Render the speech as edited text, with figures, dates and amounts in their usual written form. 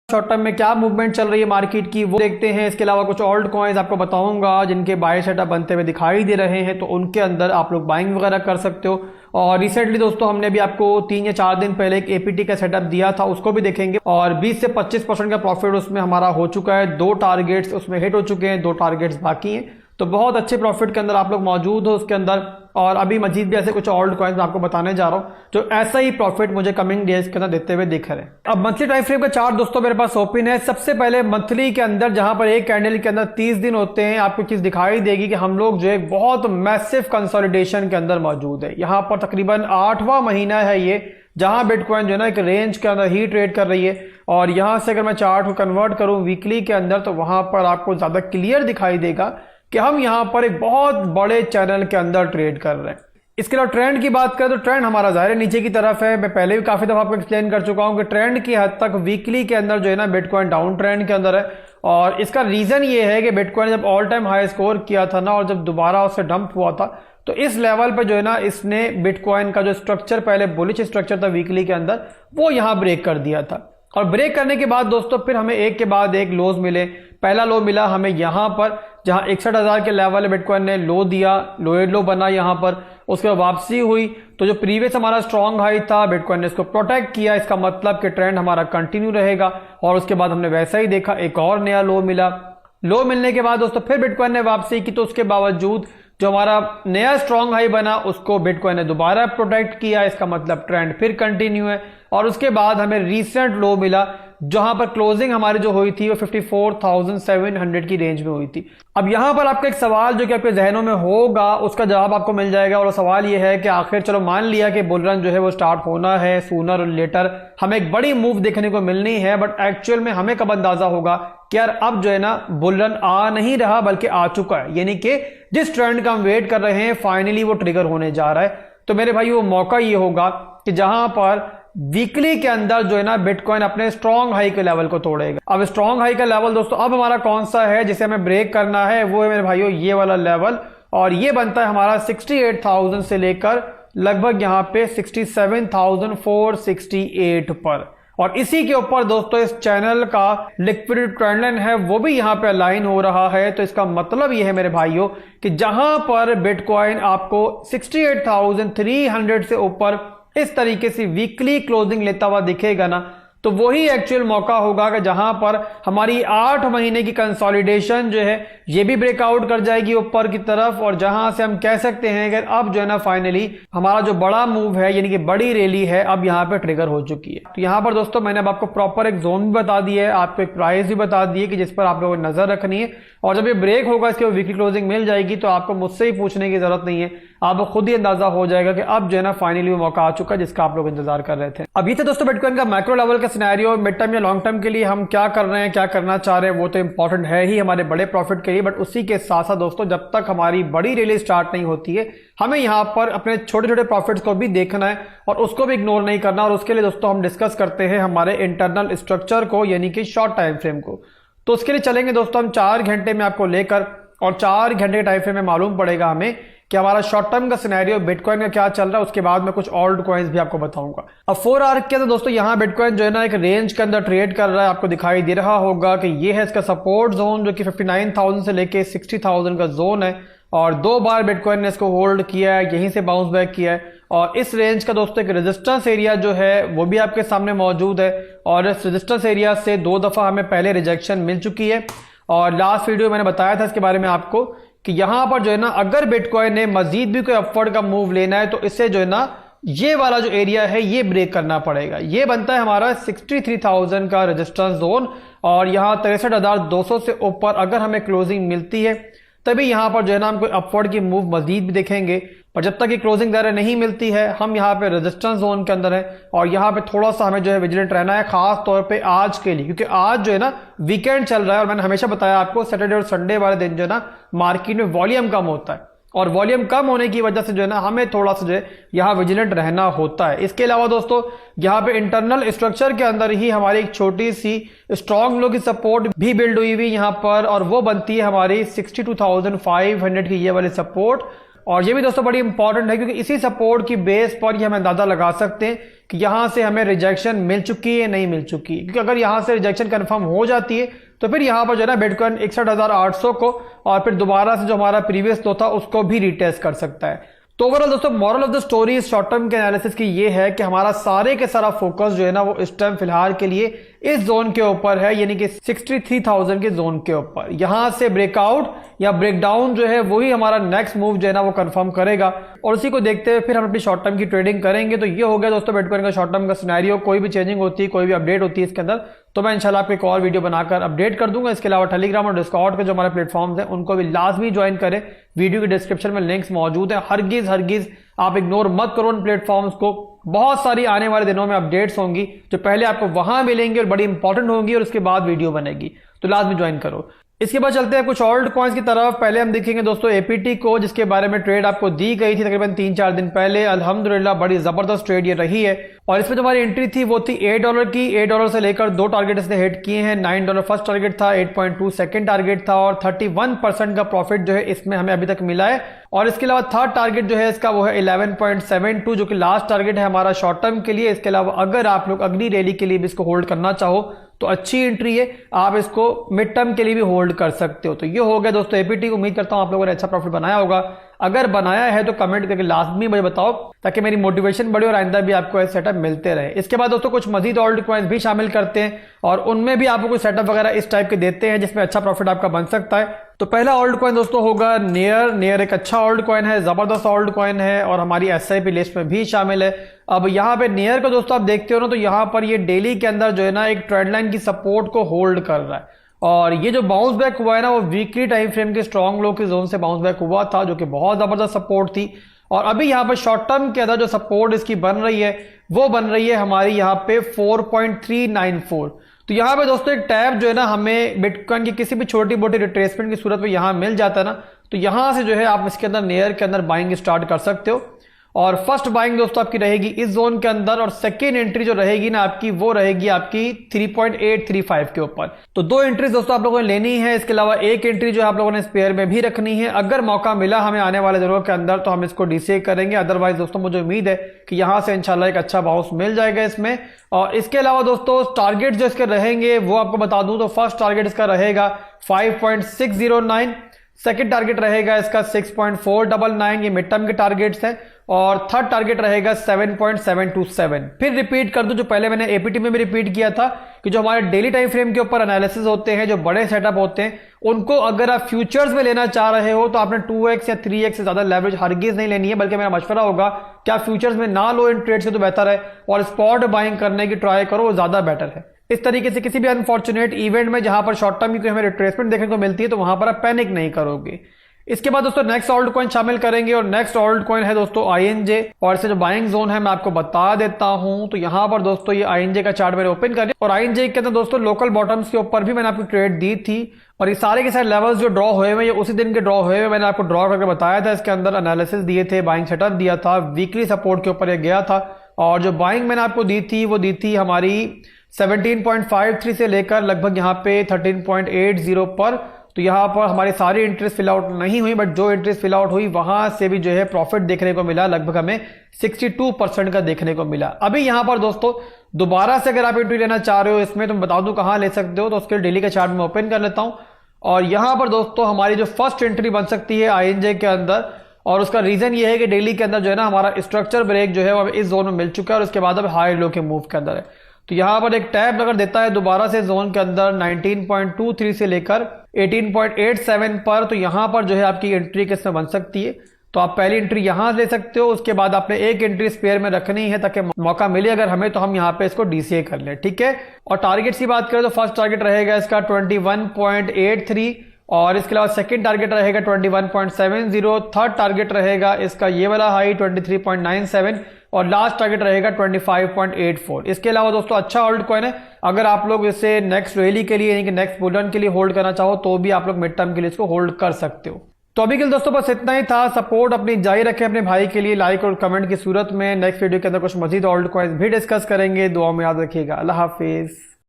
Short term में क्या movement चल रही है मार्केट की वो देखते हैं। इसके अलावा कुछ ऑल्ट कॉइन्स आपको बताऊंगा जिनके बाय सेटअप बनते हुए दिखाई दे रहे हैं, तो उनके अंदर आप लोग बाइंग वगैरह कर सकते हो। और रिसेंटली दोस्तों हमने भी आपको 3 या 4 दिन पहले एक एपीटी का सेटअप दिया था, उसको भी देखेंगे। और 20 से 25% का प्रॉफिट उसमें हमारा हो चुका है। 2 टारगेट्स उसमें हिट हो चुके हैं, 2 टारगेट्स बाकी हैं, तो बहुत अच्छे प्रॉफिट के अंदर आप लोग मौजूद हो उसके अंदर। और अभी मजीद भी ऐसे कुछ ऑल्ट कॉइन्स आपको बताने जा रहा हूं जो ऐसा ही प्रॉफिट मुझे कमिंग डेज के अंदर देते हुए दिख रहे हैं। अब मंथली टाइम फ्रेम का चार्ट दोस्तों मेरे पास ओपन है। सबसे पहले मंथली के अंदर जहां पर एक कैंडल के अंदर 30 दिन होते हैं, आपको चीज दिखाई देगी कि हम लोग जो है बहुत मैसिव कंसोलिडेशन के अंदर मौजूद है। यहां पर तकरीबन 8वां महीना है ये जहां बिटकॉइन जो है ना एक रेंज के अंदर ही ट्रेड कर रही है। और यहां से अगर मैं चार्ट को कन्वर्ट करूं वीकली के अंदर, तो वहां पर आपको ज्यादा क्लियर दिखाई देगा कि हम यहां पर एक बहुत बड़े चैनल के अंदर ट्रेड कर रहे हैं। इसके अलावा ट्रेंड की बात करें तो ट्रेंड हमारा ज़ाहिर है नीचे की तरफ है। मैं पहले भी काफी दफा आपको एक्सप्लेन कर चुका हूं कि ट्रेंड की हद तक वीकली के अंदर जो है ना बिटकॉइन डाउन ट्रेंड के अंदर है। और इसका रीजन ये है कि बिटकॉइन जब ऑल टाइम हाई स्कोर किया था ना, और जब दोबारा उससे डंप हुआ था, तो इस लेवल पे जो है ना इसने बिटकॉइन का जो स्ट्रक्चर पहले बुलिश स्ट्रक्चर था वीकली के अंदर, वो यहां ब्रेक कर दिया था। और ब्रेक करने के बाद दोस्तों फिर हमें एक के बाद एक लोज मिले। पहला लो मिला हमें यहां पर जहां 61,000 के लेवल बिटकॉइन ने लो दिया, लोएड लो बना यहां पर। उसके बाद वापसी हुई, तो जो प्रीवियस हमारा स्ट्रॉन्ग हाई था बिटकॉइन ने इसको प्रोटेक्ट किया। इसका मतलब कि ट्रेंड हमारा कंटिन्यू रहेगा। और उसके बाद हमने वैसा ही देखा, एक और नया लो मिला। लो मिलने के बाद दोस्तों फिर बिटकॉइन ने वापसी की, तो उसके बावजूद जो हमारा नया स्ट्रॉन्ग हाई बना उसको बिटकॉइन ने दोबारा प्रोटेक्ट किया। इसका मतलब ट्रेंड फिर कंटिन्यू है। और उसके बाद हमें रीसेंट लो मिला जहां पर क्लोजिंग हमारी जो हुई थी वो 54,700 की रेंज में हुई थी। अब यहां पर आपका एक सवाल जो कि आपके जहनों में होगा उसका जवाब आपको मिल जाएगा। और सवाल ये है कि आखिर चलो मान लिया कि बुल रन जो है वो स्टार्ट होना है, सूनर और लेटर हमें एक बड़ी मूव देखने को मिलनी है, बट एक्चुअल में हमें कब अंदाजा होगा कि यार अब जो है ना बुल रन आ नहीं रहा बल्कि आ चुका है, यानी कि जिस ट्रेंड का हम वेट कर रहे हैं फाइनली वो ट्रिगर होने जा रहा है। तो मेरे भाई वो मौका ये होगा कि जहां पर वीकली के अंदर जो है ना बिटकॉइन अपने स्ट्रॉन्ग हाई के लेवल को तोड़ेगा। अब स्ट्रॉन्ग हाई का लेवल दोस्तों अब हमारा कौन सा है जिसे हमें ब्रेक करना है, वो है मेरे भाइयों ये वाला लेवल। और ये बनता है हमारा 68,000 से लेकर लगभग यहां पे 67,468 पर। और इसी के ऊपर दोस्तों इस चैनल का लिक्विडिटी ट्रेंड लाइन है वो भी यहां पे अलाइन हो रहा है। तो इसका मतलब ये है मेरे भाइयों कि जहां पर बिटकॉइन आपको 68,300 से ऊपर इस तरीके से वीकली क्लोजिंग लेता हुआ दिखेगा ना, तो वही एक्चुअल मौका होगा कि जहां पर हमारी 8 महीने की कंसोलिडेशन जो है ये भी ब्रेकआउट कर जाएगी ऊपर की तरफ। और जहां से हम कह सकते हैं कि अब जो है ना फाइनली हमारा जो बड़ा मूव है यानी कि बड़ी रैली है अब यहां पे ट्रिगर हो चुकी है। तो यहां पर दोस्तों मैंने अब आपको प्रॉपर एक जोन भी बता दी है, आपको एक प्राइस भी बता दी है कि जिस पर आप लोगों को नजर रखनी है। और जब ये ब्रेक होगा इसके वीकली क्लोजिंग मिल जाएगी तो आपको मुझसे ही पूछने की जरूरत नहीं है, आपको खुद ही अंदाजा हो जाएगा कि अब जो है ना फाइनली वो मौका आ चुका है जिसका आप लोग इंतजार कर रहे थे। अब ये थे दोस्तों बिटकॉइन का मैक्रो लेवल का सिनेरियो। मिड टर्म या लॉन्ग टर्म के लिए हम क्या कर रहे हैं, क्या करना चाह रहे हैं, वो तो इंपॉर्टेंट है ही हमारे बड़े प्रॉफिट के लिए। बट उसी के साथ साथ दोस्तों जब तक हमारी बड़ी रैली स्टार्ट नहीं होती है हमें यहां पर अपने छोटे छोटे प्रॉफिट्स को भी देखना है और उसको भी इग्नोर नहीं करना। और उसके लिए दोस्तों हम डिस्कस करते हैं हमारे इंटरनल स्ट्रक्चर को यानी कि शॉर्ट टाइम फ्रेम को। तो उसके लिए चलेंगे दोस्तों हम 4 घंटे में आपको लेकर, और 4 घंटे के टाइम फ्रेम में मालूम पड़ेगा हमें कि हमारा शॉर्ट टर्म का सिनेरियो बिटकॉइन का क्या चल रहा है। उसके बाद में कुछ ऑल्ट कॉइन्स भी आपको बताऊंगा। अब 4 आवर के अंदर दोस्तों यहां बिटकॉइन जो है ना एक रेंज के अंदर ट्रेड कर रहा है। आपको दिखाई दे रहा होगा कि ये है इसका सपोर्ट जोन जो कि 59,000 से लेके 60,000 का जोन है। और 2 बार बिटकॉइन ने इसको होल्ड किया है, यहीं से बाउंस बैक किया है। और इस रेंज का दोस्तों एक रेजिस्टेंस एरिया जो है वो भी आपके सामने मौजूद है। और इस रेजिस्टेंस एरिया से 2 दफा हमें पहले रिजेक्शन मिल चुकी है। और लास्ट वीडियो मैंने बताया था इसके बारे में आपको कि यहां पर जो है ना अगर बिटकॉइन ने मजीद भी कोई अपवर्ड का मूव लेना है तो इससे जो है ना ये वाला जो एरिया है ये ब्रेक करना पड़ेगा। ये बनता है हमारा 63,000 का रेजिस्टेंस जोन। और यहां 63,200 से ऊपर अगर हमें क्लोजिंग मिलती है तभी यहां पर जो है ना हम कोई अपवर्ड की मूव मजीद भी देखेंगे। पर जब तक ये क्लोजिंग दर नहीं मिलती है हम यहाँ पे रेजिस्टेंस जोन के अंदर है। और यहाँ पे थोड़ा सा हमें जो है विजिलेंट रहना है, खास तौर पे आज के लिए, क्योंकि आज जो है ना वीकेंड चल रहा है। और मैंने हमेशा बताया आपको सैटरडे और संडे वाले दिन जो है ना मार्केट में वॉल्यूम कम होता है। और वॉल्यूम कम होने की वजह से जो है ना हमें थोड़ा सा जो है यहाँ विजिलेंट रहना होता है। इसके अलावा दोस्तों यहाँ पे इंटरनल स्ट्रक्चर के अंदर ही हमारी एक छोटी सी स्ट्रॉन्ग लो की सपोर्ट भी बिल्ड हुई हुई यहाँ पर, और वो बनती है हमारी 62,500 की ये वाली सपोर्ट। और ये भी दोस्तों बड़ी इंपॉर्टेंट है, क्योंकि इसी सपोर्ट की बेस पर ही हम अंदाजा लगा सकते हैं कि यहां से हमें रिजेक्शन मिल चुकी है नहीं मिल चुकी, क्योंकि अगर यहां से रिजेक्शन कंफर्म हो जाती है तो फिर यहां पर जो है ना बिटकॉइन 61,800 को और फिर दोबारा से जो हमारा प्रीवियस लो था उसको भी रिटेस्ट कर सकता है। तो ओवरऑल दोस्तों मॉरल ऑफ द स्टोरी इस शॉर्ट टर्म के एनालिसिस की ये है कि हमारा सारे के सारा फोकस जो है ना वो इस टाइम फिलहाल के लिए इस जोन के ऊपर है, यानी कि 63,000 के जोन के ऊपर। यहां से ब्रेकआउट या ब्रेकडाउन जो है वही हमारा नेक्स्ट मूव जो है ना वो कंफर्म करेगा, और उसी को देखते हुए फिर हम अपनी शॉर्ट टर्म की ट्रेडिंग करेंगे। तो ये हो गया दोस्तों बिटकॉइन का शॉर्ट टर्म का सिनेरियो। कोई भी चेंजिंग होती है, कोई भी अपडेट होती है इसके अंदर, तो मैं इंशाल्लाह आपको एक और वीडियो बनाकर अपडेट कर दूंगा। इसके अलावा टेलीग्राम और डिस्कॉर्ड के जो हमारे प्लेटफॉर्म्स हैं उनको भी लाजमी ज्वाइन करें। वीडियो की डिस्क्रिप्शन में लिंक्स मौजूद है। हरगिज आप इग्नोर मत करो उन प्लेटफॉर्म्स को। बहुत सारी आने वाले दिनों में अपडेट्स होंगी जो पहले आपको वहां मिलेंगी और बड़ी इंपॉर्टेंट होंगी, और उसके बाद वीडियो बनेगी, तो लाजमी ज्वाइन करो। इसके बाद चलते हैं कुछ ऑल्ट कॉइन्स की तरफ। पहले हम देखेंगे दोस्तों एपीटी को, जिसके बारे में ट्रेड आपको दी गई थी तकरीबन 3-4 दिन पहले। अल्हम्दुलिल्लाह बड़ी जबरदस्त ट्रेड ये रही है, और इसमें जो हमारी एंट्री थी वो थी $8 की। $8 से लेकर 2 टारगेट इसने हिट किए हैं। $9 फर्स्ट टारगेट था, 8.2 सेकंड टारगेट था, और 31% का प्रॉफिट जो है इसमें हमें अभी तक मिला है। और इसके अलावा थर्ड टारगेट जो है इसका वो है 11.72, जो कि लास्ट टारगेट है हमारा शॉर्ट टर्म के लिए। इसके अलावा अगर आप लोग अगली रैली के लिए भी इसको होल्ड करना चाहो तो अच्छी एंट्री है, आप इसको मिड टर्म के लिए भी होल्ड कर सकते हो। तो ये हो गया दोस्तों एपीटी। उम्मीद करता हूं आप लोगों ने अच्छा प्रॉफिट बनाया होगा। अगर बनाया है तो कमेंट करके लाजमी मुझे बताओ, ताकि मेरी मोटिवेशन बढ़े और आइंदा भी आपको ऐसे सेटअप मिलते रहे। इसके बाद दोस्तों कुछ मजीद ऑल्ट कॉइन्स भी शामिल करते हैं, और उनमें भी आपको कुछ सेटअप वगैरह इस टाइप के देते हैं जिसमें अच्छा प्रॉफिट आपका बन सकता है। तो पहला ऑल्ट कॉइन दोस्तों होगा नेयर एक अच्छा ऑल्ट कॉइन है, जबरदस्त ऑल्ट कॉइन है, और हमारी एसआईपी लिस्ट में भी शामिल है। अब यहाँ पे नेयर को दोस्तों आप देखते हो ना, तो यहाँ पर ये डेली के अंदर जो है ना एक ट्रेंड लाइन की सपोर्ट को होल्ड कर रहा है, और ये जो बाउंस बैक हुआ है ना वो वीकली टाइम फ्रेम के स्ट्रॉन्ग लो के जोन से बाउंस बैक हुआ था, जो कि बहुत जबरदस्त सपोर्ट थी। और अभी यहाँ पर शॉर्ट टर्म के अंदर जो सपोर्ट इसकी बन रही है वो बन रही है हमारी यहाँ पे 4.394। तो यहाँ पे दोस्तों एक टैब जो है ना हमें बिटकॉइन की किसी भी छोटी मोटी रिट्रेसमेंट की सूरत में यहाँ मिल जाता है ना, तो यहाँ से जो है आप इसके अंदर नेयर के अंदर बाइंग स्टार्ट कर सकते हो। और फर्स्ट बाइंग दोस्तों आपकी रहेगी इस जोन के अंदर, और सेकेंड एंट्री जो रहेगी ना आपकी वो रहेगी आपकी 3.835 के ऊपर। तो 2 एंट्रीज दोस्तों आप लोगों ने लेनी है। इसके अलावा एक एंट्री जो है आप लोगों ने स्पेयर में भी रखनी है। अगर मौका मिला हमें आने वाले दिनों के अंदर तो हम इसको डीसीए करेंगे, अदरवाइज दोस्तों मुझे उम्मीद है कि यहां से इंशाल्लाह एक अच्छा बाउंस मिल जाएगा इसमें। और इसके अलावा दोस्तों टारगेट जो इसके रहेंगे वो आपको बता दूं, तो फर्स्ट टारगेट इसका रहेगा 5.609, सेकंड टारगेट रहेगा इसका 6.499, ये मिड टर्म के टारगेट्स हैं, और थर्ड टारगेट रहेगा 7.727। फिर रिपीट कर दूं जो पहले मैंने एपीटी में भी रिपीट किया था कि जो हमारे डेली टाइम फ्रेम के ऊपर एनालिसिस होते हैं, जो बड़े सेटअप होते हैं, उनको अगर आप फ्यूचर्स में लेना चाह रहे हो तो आपने 2x या 3x से ज्यादा लेवरेज हरगिज नहीं लेनी है, बल्कि मेरा मशवरा होगा कि आप फ्यूचर्स में ना लो इन ट्रेड से तो बेहतर है, और स्पॉट बाइंग करने की ट्राई करो, वो ज्यादा बेटर है। इस तरीके से किसी भी अनफॉर्चुनेट इवेंट में जहां पर शॉर्ट टर्म की हमें रिट्रेसमेंट देखने को मिलती है तो वहां पर आप पैनिक नहीं करोगे। इसके बाद दोस्तों नेक्स्ट ऑल्ट कॉइन शामिल करेंगे, और नेक्स्ट ऑल्ट कॉइन है दोस्तों INJ, और इसे जो बाइंग जोन है मैं आपको बता देता हूं। तो यहां पर दोस्तों ये INJ का चार्ट मैंने ओपन कर लिया, और INJ के अंदर दोस्तों लोकल बॉटम्स के ऊपर भी मैंने आपको ट्रेड दी थी, और ये सारे के सारे लेवल्स जो ड्रॉ हुए हुए ये उसी दिन के ड्रॉ हुए हुए मैंने आपको ड्रॉ करके बताया था। इसके अंदर एनालिसिस दिए थे, बाइंग सेटअप दिया था, वीकली सपोर्ट के ऊपर ये गया था, और जो बाइंग मैंने आपको दी थी वो दी थी हमारी 17.53 से लेकर लगभग यहाँ पे 13.80 पर। तो यहाँ पर हमारी सारी इंटरेस्ट फिल आउट नहीं हुई, बट जो इंटरेस्ट फिल आउट हुई वहां से भी जो है प्रॉफिट देखने को मिला, लगभग हमें 62% का देखने को मिला। अभी यहाँ पर दोस्तों दोबारा से अगर आप एंट्री लेना चाह रहे हो इसमें तो मैं बता दूं कहां ले सकते हो, तो उसके डेली का चार्ट में ओपन कर लेता हूं। और यहां पर दोस्तों हमारी जो फर्स्ट एंट्री बन सकती है INJ के अंदर, और उसका रीजन ये है कि डेली के अंदर जो है ना हमारा स्ट्रक्चर ब्रेक जो है वो इस जोन में मिल चुका है, और उसके बाद अब हाई लो के मूव के अंदर है। तो यहां पर एक टैब अगर देता है दोबारा से जोन के अंदर 19.23 से लेकर 18.87 पर, तो यहां पर जो है आपकी एंट्री किसमें बन सकती है। तो आप पहली एंट्री यहां ले सकते हो, उसके बाद आपने एक एंट्री स्पेयर में रखनी है ताकि मौका मिले अगर हमें तो हम यहां पे इसको डीसीए कर ले, ठीक है। और टारगेट्स की बात करें तो फर्स्ट टारगेट रहेगा इसका 21.83, और इसके अलावा सेकंड टारगेट रहेगा 21.70, थर्ड टारगेट रहेगा इसका ये वाला हाई 23.97, और लास्ट टारगेट रहेगा 25.84। इसके अलावा दोस्तों अच्छा होल्ड कॉइन है, अगर आप लोग इसे नेक्स्ट रैली के लिए यानी कि नेक्स्ट बुल के लिए होल्ड करना चाहो तो भी आप लोग मिड टर्म के लिए इसको होल्ड कर सकते हो। तो अभी के लिए दोस्तों बस इतना ही था। सपोर्ट अपनी जारी रखें अपने भाई के लिए लाइक और कमेंट की सूरत में। नेक्स्ट वीडियो के अंदर कुछ मजीद होल्ड कॉइन्स भी डिस्कस करेंगे। दुआ में याद रखिएगा। अल्लाह हाफिज।